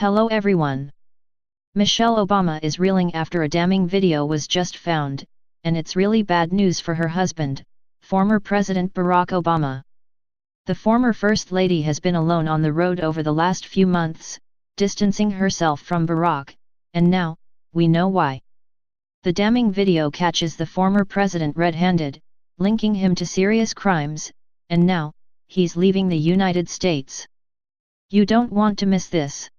Hello everyone. Michelle Obama is reeling after a damning video was just found, and it's really bad news for her husband, former President Barack Obama. The former First Lady has been alone on the road over the last few months, distancing herself from Barack, and now, we know why. The damning video catches the former president red-handed, linking him to serious crimes, and now, he's leaving the United States. You don't want to miss this.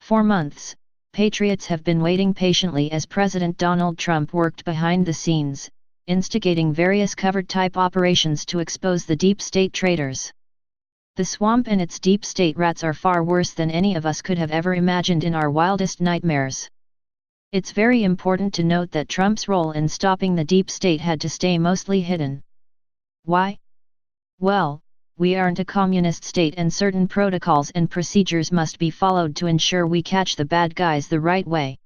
For months, patriots have been waiting patiently as President Donald Trump worked behind the scenes, instigating various covert-type operations to expose the deep state traitors. The swamp and its deep state rats are far worse than any of us could have ever imagined in our wildest nightmares. It's very important to note that Trump's role in stopping the deep state had to stay mostly hidden. Why? Well, we aren't a communist state and certain protocols and procedures must be followed to ensure we catch the bad guys the right way.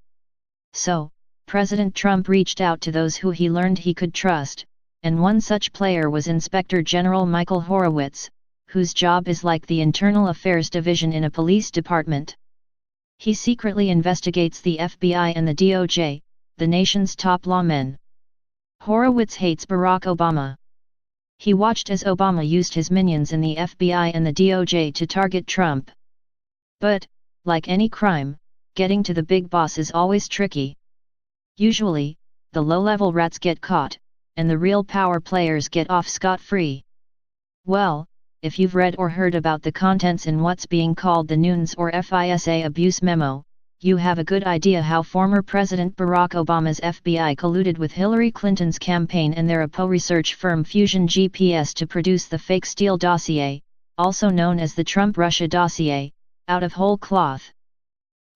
So, President Trump reached out to those who he learned he could trust, and one such player was Inspector General Michael Horowitz, whose job is like the Internal Affairs Division in a police department. He secretly investigates the FBI and the DOJ, the nation's top lawmen. Horowitz hates Barack Obama. He watched as Obama used his minions in the FBI and the DOJ to target Trump. But, like any crime, getting to the big boss is always tricky. Usually, the low-level rats get caught, and the real power players get off scot-free. Well, if you've read or heard about the contents in what's being called the Nunes or FISA abuse memo, you have a good idea how former President Barack Obama's FBI colluded with Hillary Clinton's campaign and their Apo research firm Fusion GPS to produce the fake Steele dossier, also known as the Trump-Russia dossier, out of whole cloth.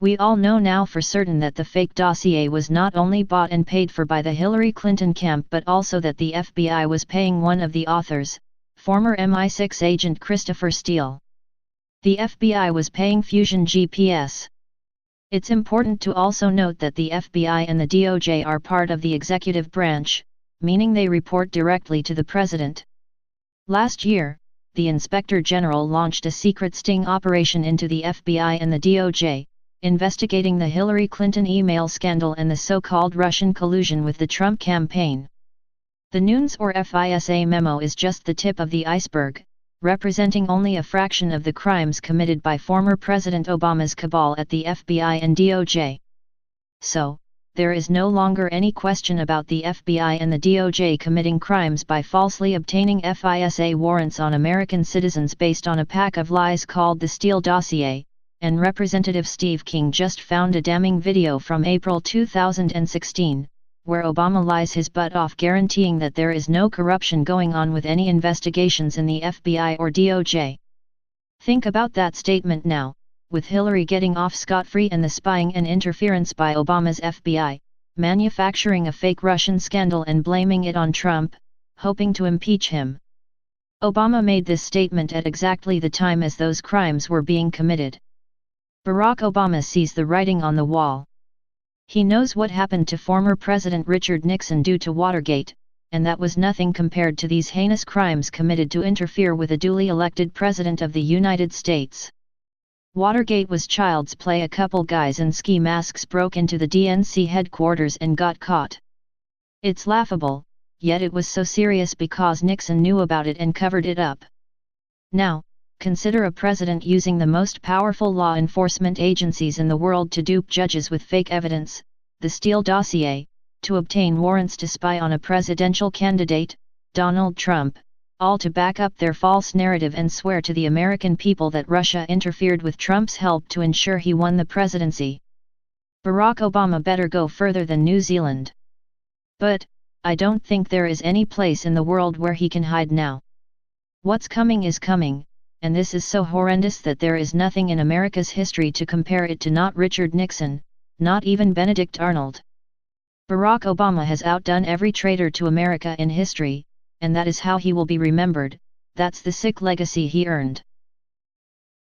We all know now for certain that the fake dossier was not only bought and paid for by the Hillary Clinton camp but also that the FBI was paying one of the authors, former MI6 agent Christopher Steele. The FBI was paying Fusion GPS. It's important to also note that the FBI and the DOJ are part of the executive branch, meaning they report directly to the president. Last year, the Inspector General launched a secret sting operation into the FBI and the DOJ, investigating the Hillary Clinton email scandal and the so-called Russian collusion with the Trump campaign. The Nunes or FISA memo is just the tip of the iceberg, representing only a fraction of the crimes committed by former President Obama's cabal at the FBI and DOJ. So, there is no longer any question about the FBI and the DOJ committing crimes by falsely obtaining FISA warrants on American citizens based on a pack of lies called the Steele dossier, and Representative Steve King just found a damning video from April 2016, where Obama lies his butt off guaranteeing that there is no corruption going on with any investigations in the FBI or DOJ. Think about that statement now, with Hillary getting off scot-free and the spying and interference by Obama's FBI, manufacturing a fake Russian scandal and blaming it on Trump, hoping to impeach him. Obama made this statement at exactly the time as those crimes were being committed. Barack Obama sees the writing on the wall. He knows what happened to former President Richard Nixon due to Watergate, and that was nothing compared to these heinous crimes committed to interfere with a duly elected President of the United States. Watergate was child's play. A couple guys in ski masks broke into the DNC headquarters and got caught. It's laughable, yet it was so serious because Nixon knew about it and covered it up. Now, consider a president using the most powerful law enforcement agencies in the world to dupe judges with fake evidence, the Steele dossier, to obtain warrants to spy on a presidential candidate, Donald Trump, all to back up their false narrative and swear to the American people that Russia interfered with Trump's help to ensure he won the presidency. Barack Obama better go further than New Zealand. But, I don't think there is any place in the world where he can hide now. What's coming is coming. And this is so horrendous that there is nothing in America's history to compare it to, not Richard Nixon, not even Benedict Arnold. Barack Obama has outdone every traitor to America in history, and that is how he will be remembered. That's the sick legacy he earned.